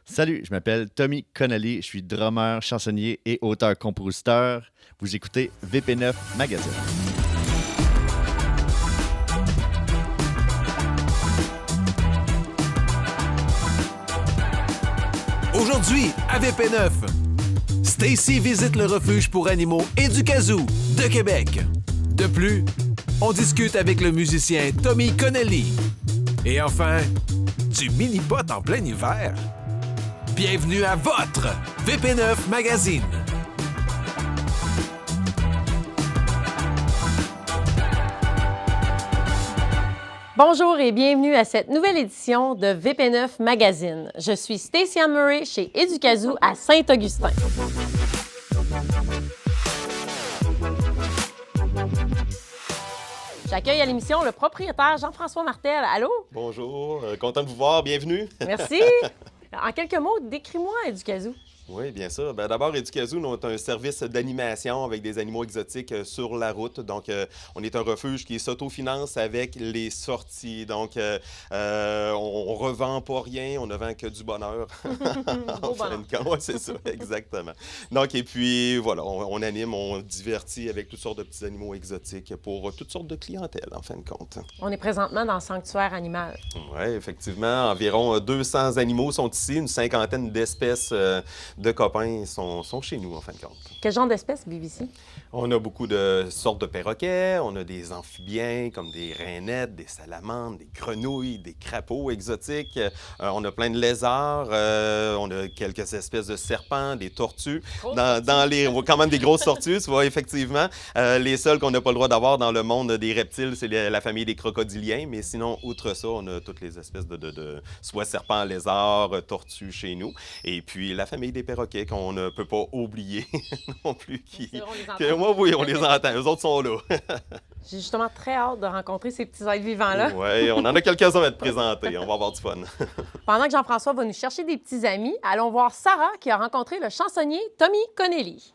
Salut, je m'appelle Tommy Connelly, je suis drummer, chansonnier et auteur-compositeur. Vous écoutez VP9 Magazine. Aujourd'hui, à VP9, Stacy visite le refuge pour animaux Éducazou de Québec. De plus, on discute avec le musicien Tommy Connelly. Et enfin, du mini-pot en plein hiver. Bienvenue à votre VP9 Magazine. Bonjour et bienvenue à cette nouvelle édition de VP9 Magazine. Je suis Stacy Ann Murray chez Éducazou à Saint-Augustin. J'accueille à l'émission le propriétaire Jean-François Martel. Allô? Bonjour, content de vous voir, bienvenue. Merci. En quelques mots, décris-moi Éducazou. Oui, bien sûr. D'abord, Éducazou, nous avons un service d'animation avec des animaux exotiques sur la route. Donc, on est un refuge qui s'autofinance avec les sorties. Donc, on revend pas rien, on ne vend que du bonheur. Beau bonheur. Oui, c'est ça, exactement. Donc, et puis, voilà, on anime, on divertit avec toutes sortes de petits animaux exotiques pour toutes sortes de clientèles, en fin de compte. On est présentement dans le sanctuaire animal. Oui, effectivement. Environ 200 animaux sont ici, une cinquantaine d'espèces de copains sont chez nous, en fin de compte. Quel genre d'espèces vivent ici? On a beaucoup de sortes de perroquets, on a des amphibiens comme des rainettes, des salamandres, des grenouilles, des crapauds exotiques. On a plein de lézards, on a quelques espèces de serpents, des tortues. On a quand même des grosses tortues, tu vois, effectivement. Les seuls qu'on n'a pas le droit d'avoir dans le monde des reptiles, c'est la famille des crocodiliens. Mais sinon, outre ça, on a toutes les espèces de soit serpents, lézards, tortues chez nous. Et puis la famille des perroquets qu'on ne peut pas oublier non plus. Oui, on les entend. Eux autres sont là. J'ai justement très hâte de rencontrer ces petits êtres vivants-là. Oui, on en a quelques-uns à te présenter. On va avoir du fun. Pendant que Jean-François va nous chercher des petits amis, allons voir Sarah qui a rencontré le chansonnier Tommy Connelly.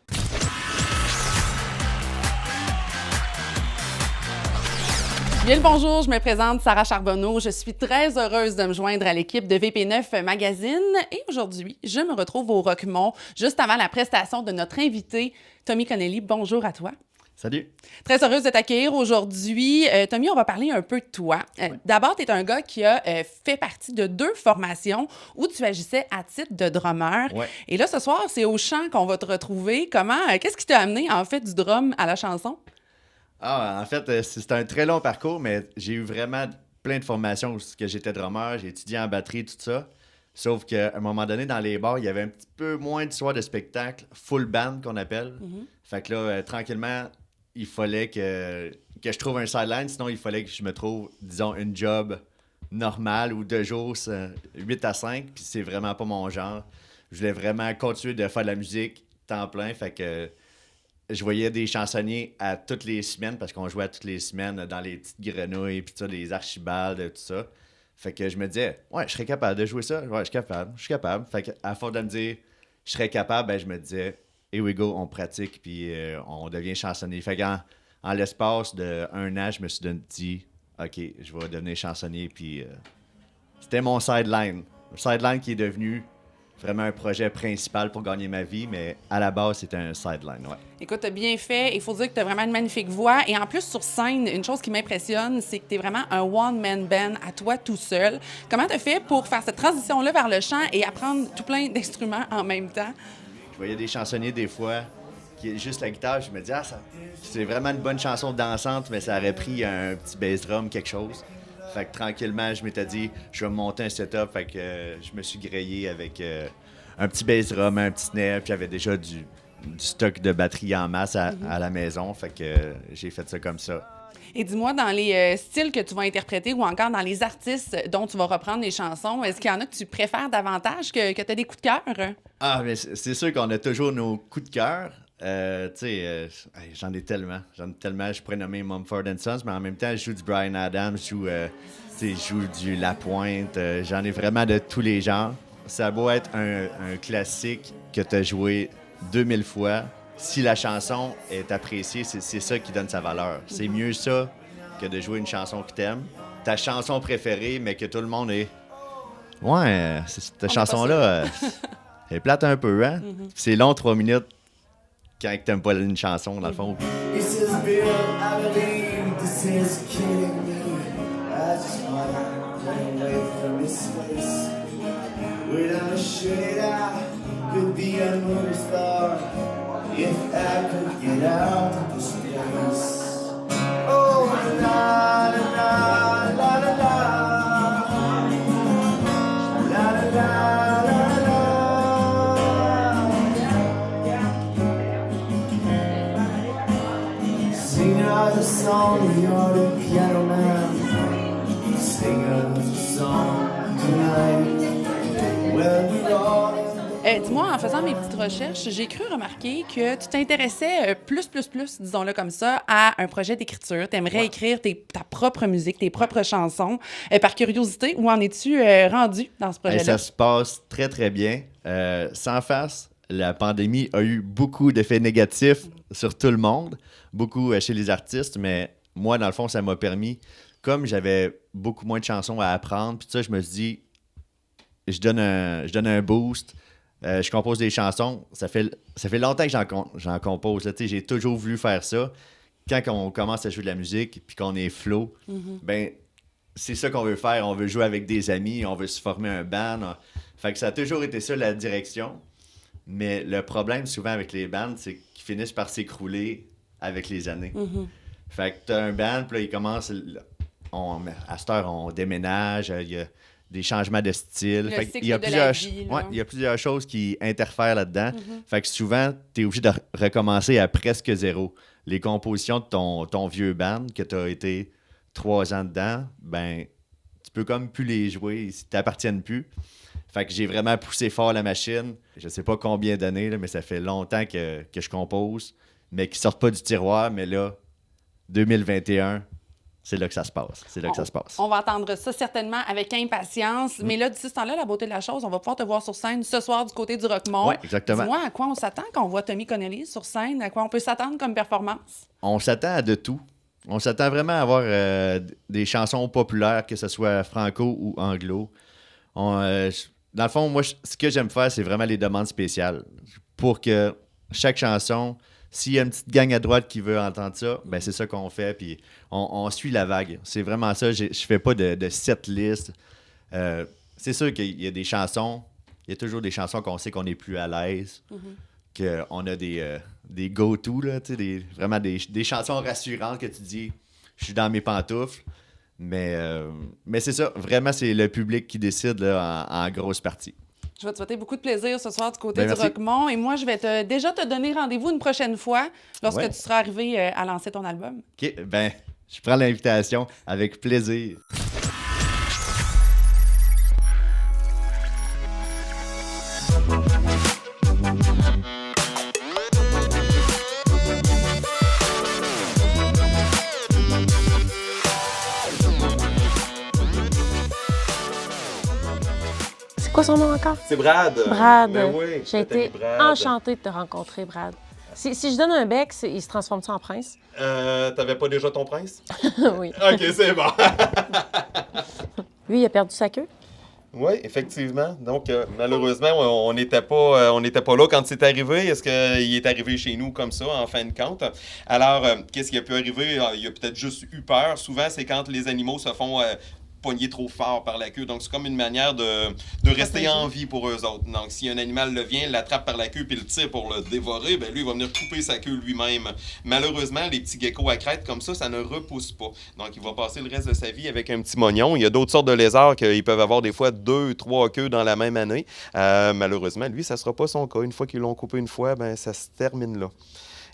Bien le bonjour, je me présente Sarah Charbonneau. Je suis très heureuse de me joindre à l'équipe de VP9 Magazine. Et aujourd'hui, je me retrouve au Roquemont, juste avant la prestation de notre invité, Tommy Connelly. Bonjour à toi. Salut. Très heureuse de t'accueillir aujourd'hui. Tommy, on va parler un peu de toi. D'abord, tu es un gars qui a fait partie de 2 formations où tu agissais à titre de drummer. Ouais. Et là, ce soir, c'est au chant qu'on va te retrouver. Qu'est-ce qui t'a amené, en fait, du drum à la chanson? En fait, c'est un très long parcours, mais j'ai eu vraiment plein de formations où j'étais drummer, j'ai étudié en batterie, tout ça. Sauf qu'à un moment donné, dans les bars, il y avait un petit peu moins d'histoires de spectacle, full band qu'on appelle. Fait que là, tranquillement, il fallait que je trouve un sideline, sinon il fallait que je me trouve, disons, une job normale ou 2 jours, 8 à 5, puis c'est vraiment pas mon genre. Je voulais vraiment continuer de faire de la musique temps plein, fait que je voyais des chansonniers à toutes les semaines, parce qu'on jouait à toutes les semaines dans les petites grenouilles, puis ça, des archibaldes, tout ça. Fait que je me disais, ouais, je serais capable de jouer ça. Ouais, je suis capable. Fait qu'à force de me dire, je serais capable, ben, je me disais, here we go, on pratique, puis on devient chansonnier. Fait en l'espace d'1 an, je me suis dit, OK, je vais devenir chansonnier, puis c'était mon sideline. Le sideline qui est devenu vraiment un projet principal pour gagner ma vie, mais à la base, c'était un sideline, ouais. Écoute, t'as bien fait. Il faut dire que t'as vraiment une magnifique voix. Et en plus, sur scène, une chose qui m'impressionne, c'est que t'es vraiment un one-man band à toi tout seul. Comment t'as fait pour faire cette transition-là vers le chant et apprendre tout plein d'instruments en même temps? Je voyais des chansonniers des fois qui est juste la guitare, je me dis, c'est vraiment une bonne chanson dansante, mais ça aurait pris un petit bass drum, quelque chose. Fait que tranquillement, je m'étais dit, je vais me monter un setup. Fait que je me suis grillé avec un petit bass drum, un petit snare, puis j'avais déjà du stock de batterie en masse à la maison. Fait que j'ai fait ça comme ça. Et dis-moi, dans les styles que tu vas interpréter ou encore dans les artistes dont tu vas reprendre les chansons, est-ce qu'il y en a que tu préfères davantage, que tu as des coups de cœur? Ah, mais c'est sûr qu'on a toujours nos coups de cœur. J'en ai tellement. Je pourrais nommer Mumford & Sons, mais en même temps, je joue du Bryan Adams, je joue du Lapointe. J'en ai vraiment de tous les genres. Ça a beau être un classique que tu as joué 2000 fois. Si la chanson est appréciée, c'est ça qui donne sa valeur. C'est mieux ça que de jouer une chanson que t'aimes. Ta chanson préférée, mais que tout le monde est Ouais, cette chanson-là, elle est plate un peu, hein? C'est long, 3 minutes, quand t'aimes pas une chanson, dans le fond. This is real, I believe this is killing me. I just wanna get away from his face. Without a shit, I could be a movie star if I could get out of this place. Oh, la la la la la la, la la la la. Sing us a song, you're the piano man. Sing us a song tonight. When we're all Dis-moi, en faisant mes petites recherches, j'ai cru remarquer que tu t'intéressais plus, disons-le comme ça, à un projet d'écriture. Tu aimerais écrire ta propre musique, tes propres chansons. Par curiosité, où en es-tu rendu dans ce projet-là? Ça se passe très, très bien. Sans farce, la pandémie a eu beaucoup d'effets négatifs sur tout le monde, beaucoup chez les artistes, mais moi, dans le fond, ça m'a permis, comme j'avais beaucoup moins de chansons à apprendre, puis ça, je me suis dit, je donne un boost. Je compose des chansons. Ça fait longtemps que j'en compose. Là. J'ai toujours voulu faire ça. Quand on commence à jouer de la musique puis qu'on est flow, ben c'est ça qu'on veut faire. On veut jouer avec des amis, on veut se former un band. Fait que ça a toujours été ça la direction. Mais le problème souvent avec les bands, c'est qu'ils finissent par s'écrouler avec les années. Fait que t'as un band, puis là, il commence... à cette heure, on déménage, il y a des changements de style. Fait cycle il y a de la vie, il y a plusieurs choses qui interfèrent là-dedans. Fait que souvent, tu es obligé de recommencer à presque zéro. Les compositions de ton vieux band, que tu as été 3 ans dedans, ben tu peux comme plus les jouer, ils t'appartiennent plus. Fait que j'ai vraiment poussé fort la machine. Je sais pas combien d'années, là, mais ça fait longtemps que je compose, mais qui sortent pas du tiroir. Mais là, 2021... c'est là que ça se passe. On va entendre ça certainement avec impatience. Mais là, d'ici ce temps-là, la beauté de la chose, on va pouvoir te voir sur scène ce soir du côté du Roquemont. Oui, exactement. Dis-moi, à quoi on s'attend quand on voit Tommy Connelly sur scène? À quoi on peut s'attendre comme performance? On s'attend à de tout. On s'attend vraiment à avoir des chansons populaires, que ce soit franco ou anglo. Dans le fond, moi, ce que j'aime faire, c'est vraiment les demandes spéciales. Pour que chaque chanson... s'il y a une petite gang à droite qui veut entendre ça, ben c'est ça qu'on fait, puis on suit la vague. C'est vraiment ça. Je fais pas de set list. C'est sûr qu'il y a des chansons, il y a toujours des chansons qu'on sait qu'on est plus à l'aise, qu'on a des go-to, là, vraiment des chansons rassurantes que tu dis, je suis dans mes pantoufles. Mais c'est ça, vraiment, c'est le public qui décide là, en grosse partie. Je vais te souhaiter beaucoup de plaisir ce soir du côté du merci. Roquemont. Et moi, je vais déjà te donner rendez-vous une prochaine fois lorsque Ouais. tu seras arrivé à lancer ton album. OK, ben, je prends l'invitation avec plaisir. C'est quoi son nom encore? C'est Brad. Brad. Ben oui, J'ai notre ami été Brad. enchantée de te rencontrer, Brad. Si je donne un bec, il se transforme-tu en prince? T'avais pas déjà ton prince? Oui. OK, c'est bon. Lui, il a perdu sa queue? Oui, effectivement. Donc, malheureusement, on n'était pas là quand c'est arrivé. Est-ce qu'il est arrivé chez nous comme ça, en fin de compte? Alors, qu'est-ce qui a pu arriver? Il a peut-être juste eu peur. Souvent, c'est quand les animaux se font pogner trop fort par la queue. Donc, c'est comme une manière de rester en vie pour eux autres. Donc, si un animal le vient, l'attrape par la queue puis le tire pour le dévorer, ben lui, il va venir couper sa queue lui-même. Malheureusement, les petits geckos à crête comme ça ne repoussent pas. Donc, il va passer le reste de sa vie avec un petit mognon. Il y a d'autres sortes de lézards qui peuvent avoir des fois 2, 3 queues dans la même année. Malheureusement, lui, ça ne sera pas son cas. Une fois qu'ils l'ont coupé une fois, ben ça se termine là.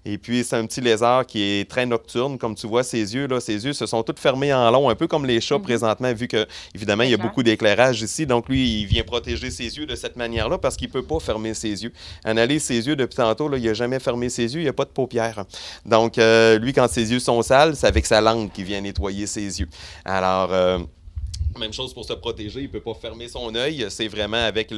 Et puis, c'est un petit lézard qui est très nocturne. Comme tu vois, ses yeux se sont tous fermés en long, un peu comme les chats présentement, vu que, évidemment, il y a beaucoup d'éclairage ici. Donc, lui, il vient protéger ses yeux de cette manière-là parce qu'il ne peut pas fermer ses yeux. Analyse ses yeux depuis tantôt, là, il n'a jamais fermé ses yeux, il n'y a pas de paupières. Donc, lui, quand ses yeux sont sales, c'est avec sa langue qu'il vient nettoyer ses yeux. Alors... Même chose pour se protéger, il ne peut pas fermer son œil. C'est vraiment avec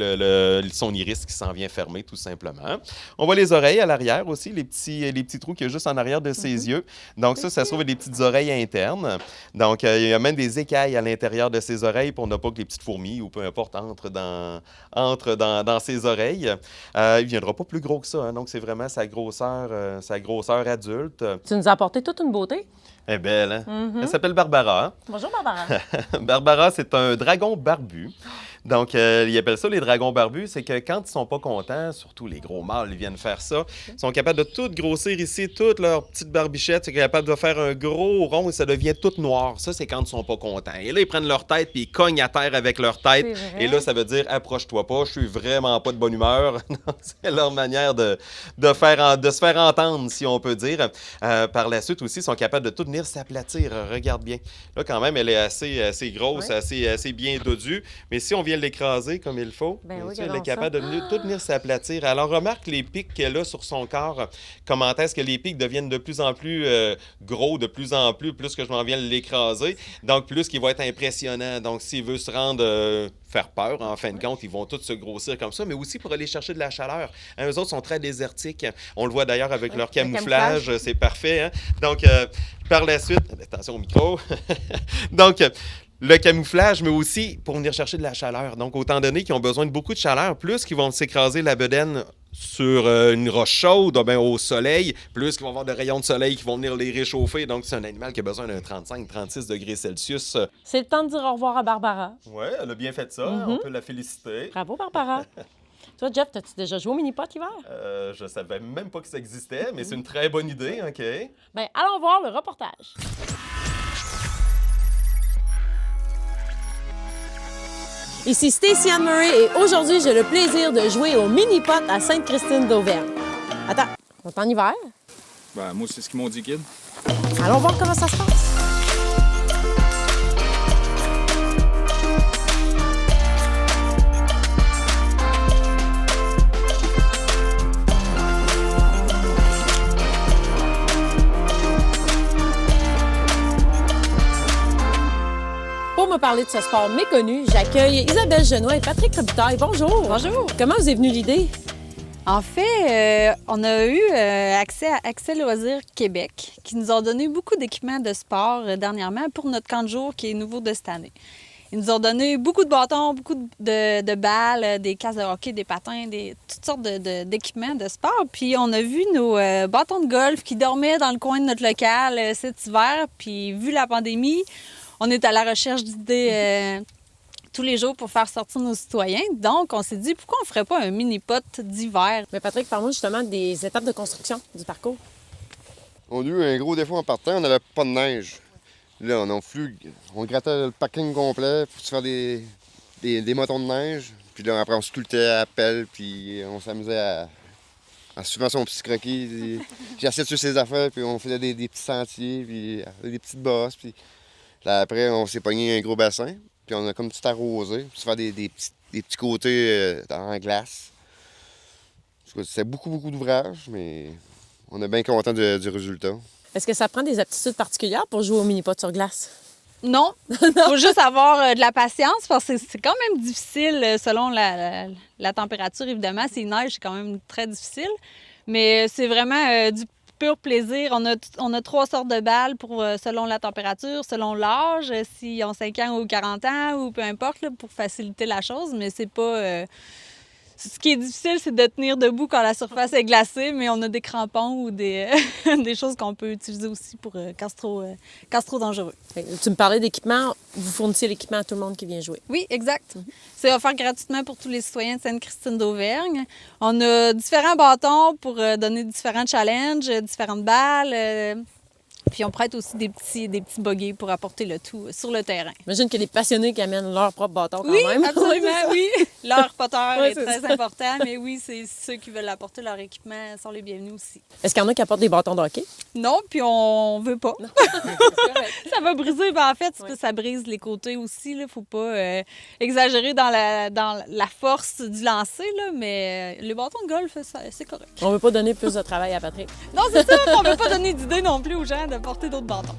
son iris qui s'en vient fermer, tout simplement. On voit les oreilles à l'arrière aussi, les petits trous qu'il y a juste en arrière de ses yeux. Donc ça se trouve des petites oreilles internes. Donc il y a même des écailles à l'intérieur de ses oreilles pour ne pas que les petites fourmis ou peu importe entrent dans ses oreilles. Il ne viendra pas plus gros que ça, hein. Donc c'est vraiment sa grosseur adulte. Tu nous as apporté toute une beauté. Elle est belle, hein? Elle s'appelle Barbara. Bonjour, Barbara. Barbara, c'est un dragon barbu. Donc, ils appellent ça les dragons barbus. C'est que quand ils sont pas contents, surtout les gros mâles, ils viennent faire ça, ils sont capables de tout grossir ici, toutes leurs petites barbichettes. Ils sont capables de faire un gros rond et ça devient tout noir. Ça, c'est quand ils sont pas contents. Et là, ils prennent leur tête puis ils cognent à terre avec leur tête. Et là, ça veut dire approche-toi pas, je suis vraiment pas de bonne humeur. C'est leur manière de se faire entendre, si on peut dire. Par la suite aussi, ils sont capables de tout venir s'aplatir. Regarde bien. Là, quand même, elle est assez grosse, assez bien dodue. Mais si on vient l'écraser comme il faut, elle est capable de tout venir s'aplatir. Alors, remarque les pics qu'elle a sur son corps. Comment est-ce que les pics deviennent de plus en plus gros, de plus en plus que je m'en viens l'écraser. Donc, plus qu'il va être impressionnant. Donc, s'il veut se rendre... faire peur, en fin de compte, ils vont tous se grossir comme ça, mais aussi pour aller chercher de la chaleur. Hein, eux autres sont très désertiques. On le voit d'ailleurs avec leur camouflage. C'est parfait. Hein? Donc, par la suite... Attention au micro. Donc... le camouflage, mais aussi pour venir chercher de la chaleur. Donc, autant donné qu'ils ont besoin de beaucoup de chaleur, plus qu'ils vont s'écraser la bedaine sur une roche chaude, au soleil, plus qu'ils vont avoir des rayons de soleil qui vont venir les réchauffer. Donc, c'est un animal qui a besoin d'un 35-36 degrés Celsius. C'est le temps de dire au revoir à Barbara. Oui, elle a bien fait ça. On peut la féliciter. Bravo, Barbara. Toi, Jeff, as-tu déjà joué au mini-pot l'hiver? Je savais même pas que ça existait, mais c'est une très bonne idée, OK? Bien, allons voir le reportage. Ici Stacey Ann Murray et aujourd'hui, j'ai le plaisir de jouer au mini-pot à Sainte-Christine d'Auvergne. Attends, on est en hiver? Ben, moi, c'est ce qu'ils m'ont dit, kid. Allons voir comment ça se passe. Pour me parler de ce sport méconnu, j'accueille Isabelle Genois et Patrick Robitaille. Bonjour! Bonjour! Comment vous est venue l'idée? En fait, on a eu accès à Accès Loisirs Québec, qui nous ont donné beaucoup d'équipements de sport dernièrement pour notre camp de jour qui est nouveau de cette année. Ils nous ont donné beaucoup de bâtons, beaucoup de balles, des casques de hockey, des patins, toutes sortes d'équipements de sport. Puis on a vu nos bâtons de golf qui dormaient dans le coin de notre local cet hiver. Puis vu la pandémie, on est à la recherche d'idées tous les jours pour faire sortir nos citoyens. Donc, on s'est dit, pourquoi on ne ferait pas un mini-pot d'hiver? Mais Patrick, parle-moi justement des étapes de construction du parcours. On a eu un gros défaut en partant, on n'avait pas de neige. Là, on grattait le parking complet pour se faire des motons de neige. Puis là, après, on sculptait à la pelle, puis on s'amusait à suivre son petit croquis. J'assais sur ses affaires, puis on faisait des petits sentiers, puis des petites bosses. Puis là, après, on s'est pogné un gros bassin, puis on a comme tout arrosé, pour se faire des petits côtés en glace. C'était beaucoup d'ouvrage, mais on est bien content du résultat. Est-ce que ça prend des aptitudes particulières pour jouer au mini-pot sur glace? Non. Il faut juste avoir de la patience parce que c'est quand même difficile selon la température, évidemment. S'il neige, c'est quand même très difficile. Mais c'est vraiment du pur plaisir. On a 3 sortes de balles selon la température, selon l'âge, s'ils ont 5 ans ou 40 ans ou peu importe, là, pour faciliter la chose. Mais c'est pas... Ce qui est difficile, c'est de tenir debout quand la surface est glacée, mais on a des crampons ou des choses qu'on peut utiliser aussi pour quand c'est trop dangereux. Tu me parlais d'équipement. Vous fournissez l'équipement à tout le monde qui vient jouer. Oui, exact. C'est offert gratuitement pour tous les citoyens de Sainte-Christine d'Auvergne. On a différents bâtons pour donner différents challenges, différentes balles. Puis on prête aussi des petits buggies pour apporter le tout sur le terrain. J'imagine qu'il y a des passionnés qui amènent leur propre bâton quand oui, même. Absolument, oui. Leur poteur oui, est très important, mais oui, c'est ceux qui veulent apporter leur équipement sont les bienvenus aussi. Est-ce qu'il y en a qui apportent des bâtons de hockey? Non, puis on veut pas. Ça va briser. Ben, en fait, ça brise les côtés aussi. Il ne faut pas exagérer dans la force du lancer, là, mais les bâtons de golf, c'est correct. On ne veut pas donner plus de travail à Patrick. Non, c'est ça. On ne veut pas donner d'idées non plus aux gens de porter d'autres bâtons.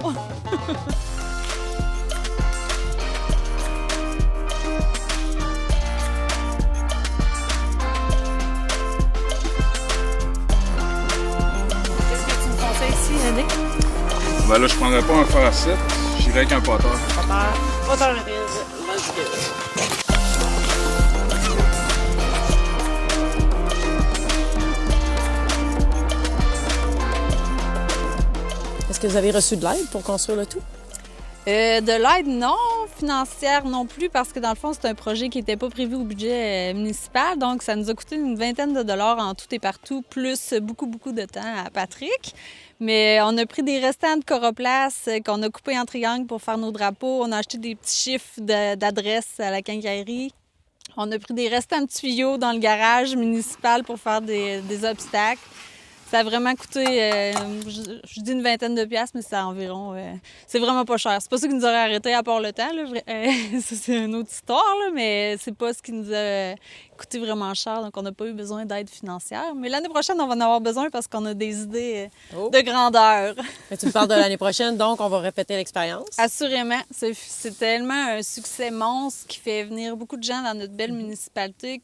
Ben là, je prendrais pas un fer à 7, j'irais avec un poteur. Poteur rapide. Let's go. Est-ce que vous avez reçu de l'aide pour construire le tout? De l'aide, non. Financière non plus, parce que dans le fond, c'est un projet qui n'était pas prévu au budget municipal. Donc, ça nous a coûté une vingtaine de dollars en tout et partout, plus beaucoup de temps à Patrick. Mais on a pris des restants de Coroplace qu'on a coupés en triangle pour faire nos drapeaux. On a acheté des petits chiffres d'adresse à la quincaillerie. On a pris des restants de tuyaux dans le garage municipal pour faire des obstacles. Ça a vraiment coûté, je dis une vingtaine de piastres, mais c'est environ... c'est vraiment pas cher. C'est pas ça qui nous aurait arrêté à part le temps. Là. Ça, c'est une autre histoire, là, mais c'est pas ce qui nous a coûté vraiment cher. Donc, on n'a pas eu besoin d'aide financière. Mais l'année prochaine, on va en avoir besoin parce qu'on a des idées de grandeur. Mais tu me parles de l'année prochaine, donc on va répéter l'expérience. Assurément. C'est tellement un succès monstre qui fait venir beaucoup de gens dans notre belle municipalité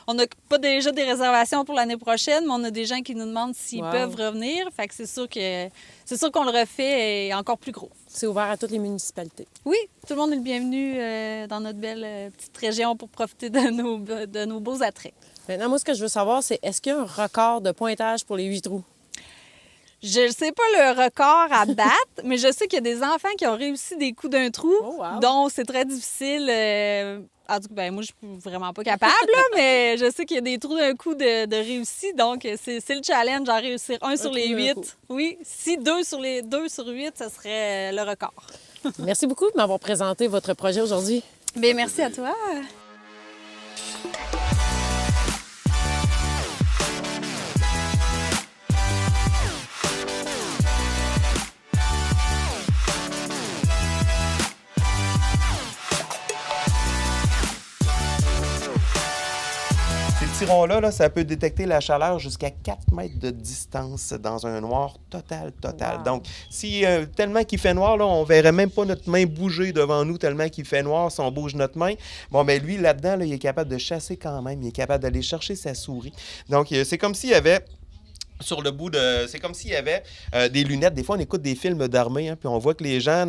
qu'on n'a pas déjà des réservations pour l'année prochaine, mais on a des gens qui nous demandent s'ils peuvent revenir. Fait que c'est sûr qu'on le refait et encore plus gros. C'est ouvert à toutes les municipalités. Oui, tout le monde est le bienvenu dans notre belle petite région pour profiter de nos beaux attraits. Maintenant, moi, ce que je veux savoir, c'est est-ce qu'il y a un record de pointage pour les 8 trous? Je ne sais pas le record à battre, mais je sais qu'il y a des enfants qui ont réussi des coups d'un trou, dont c'est très difficile. En tout cas, ben, moi, je suis vraiment pas capable, là, mais je sais qu'il y a des trous d'un coup de réussi. Donc, c'est le challenge, en réussir un sur les 8. Oui, si 2 sur 8, ça serait le record. Merci beaucoup de m'avoir présenté votre projet aujourd'hui. Bien, merci à toi. Ces petits là, ça peut détecter la chaleur jusqu'à 4 mètres de distance dans un noir total. Wow. Donc, si tellement qu'il fait noir, là, on verrait même pas notre main bouger devant nous tellement qu'il fait noir si on bouge notre main. Bon, bien, lui, là-dedans, là, il est capable de chasser quand même. Il est capable d'aller chercher sa souris. Donc, c'est comme s'il y avait... Sur le bout de... C'est comme s'il y avait des lunettes. Des fois, on écoute des films d'armée, hein, puis on voit que les gens,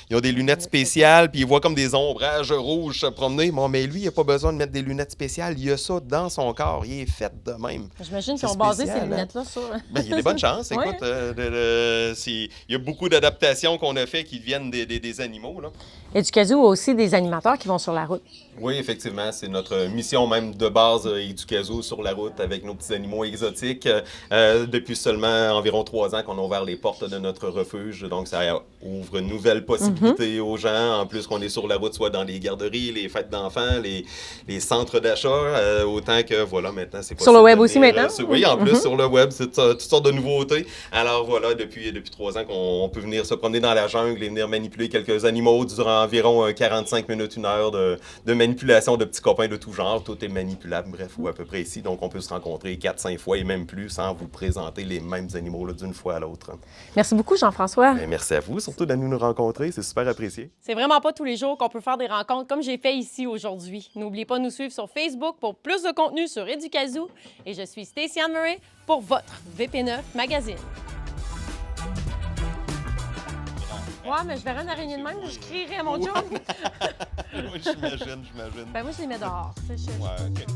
ils ont des lunettes spéciales, puis ils voient comme des ombrages rouges se promener. Bon, mais lui, il n'a pas besoin de mettre des lunettes spéciales. Il a ça dans son corps. Il est fait de même. J'imagine qu'ils ont basé ces lunettes-là sur... Bien, il y a des bonnes chances. Écoute, il y a beaucoup d'adaptations qu'on a fait qui deviennent des animaux, là. Éducazou a aussi des animateurs qui vont sur la route. Oui, effectivement. C'est notre mission même de base, Éducazou, sur la route avec nos petits animaux exotiques. Depuis seulement environ 3 ans qu'on a ouvert les portes de notre refuge. Donc, ça ouvre une nouvelle possibilité aux gens. En plus qu'on est sur la route, soit dans les garderies, les fêtes d'enfants, les centres d'achat, autant que, voilà, maintenant, c'est possible. Sur le web aussi, maintenant? Oui, en plus, sur le web, c'est toutes sortes de nouveautés. Alors, voilà, depuis 3 ans qu'on peut venir se promener dans la jungle et venir manipuler quelques animaux durant environ 45 minutes, 1 heure de manipulation de petits copains de tout genre. Tout est manipulable, bref, ou à peu près ici. Donc, on peut se rencontrer 4-5 fois et même plus sans vous présenter les mêmes animaux d'une fois à l'autre. Merci beaucoup, Jean-François. Bien, merci à vous, surtout de nous rencontrer. C'est super apprécié. C'est vraiment pas tous les jours qu'on peut faire des rencontres comme j'ai fait ici aujourd'hui. N'oubliez pas de nous suivre sur Facebook pour plus de contenu sur Éducazou. Et je suis Stacey Ann Murray pour votre VP9 Magazine. Ouais, mais je verrais une araignée de même, je crierais à mon chum. Oui, j'imagine. Ben moi, je les mets dehors. Ouais, OK.